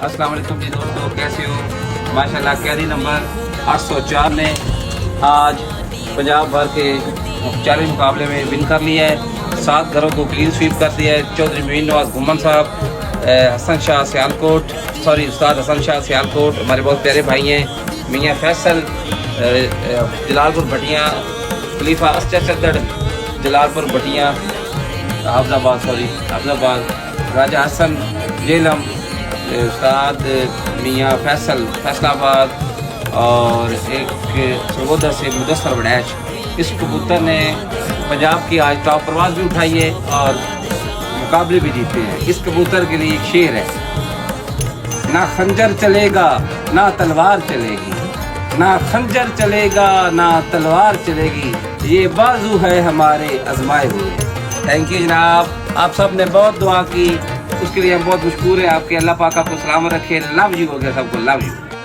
अस्सलाम वालेकुम जी दोस्तों, कैसे हो? माशाल्लाह कैदी नंबर 804 ने आज पंजाब भर के चैलेंज मुकाबले में विन कर लिया है। 7 घरों को क्लीन स्वीप कर दिया है। चौधरी मीन नवाज घुमन साहब, हसन शाह सियालकोट, उस्ताद हसन शाह सियालकोट हमारे बहुत प्यारे भाई हैं। मियाँ फैसल जलालपुर भटियाँ, खलीफा असचर चद्दड़ जलालपुर भटियाँ आफजाबाद, राजा हसन जेलम, उस्ताद मियाँ फैसल फैसलाबाद और एक सगोदर से मुदस्सर वड़ैच। इस कबूतर ने पंजाब की आज टॉप परवाज भी उठाई है और मुकाबले भी जीते हैं। इस कबूतर के लिए एक शेर है, ना खंजर चलेगा ना तलवार चलेगी, ना खंजर चलेगा ना तलवार चलेगी, ये बाजू है हमारे आजमाए हुए। थैंक यू जनाब, आप सब ने बहुत दुआ की, उसके लिए हम बहुत मशहूर हैं आपके। अल्लाह पाक आपको सलामत रखे। लव यू हो गया सबको, लव यू।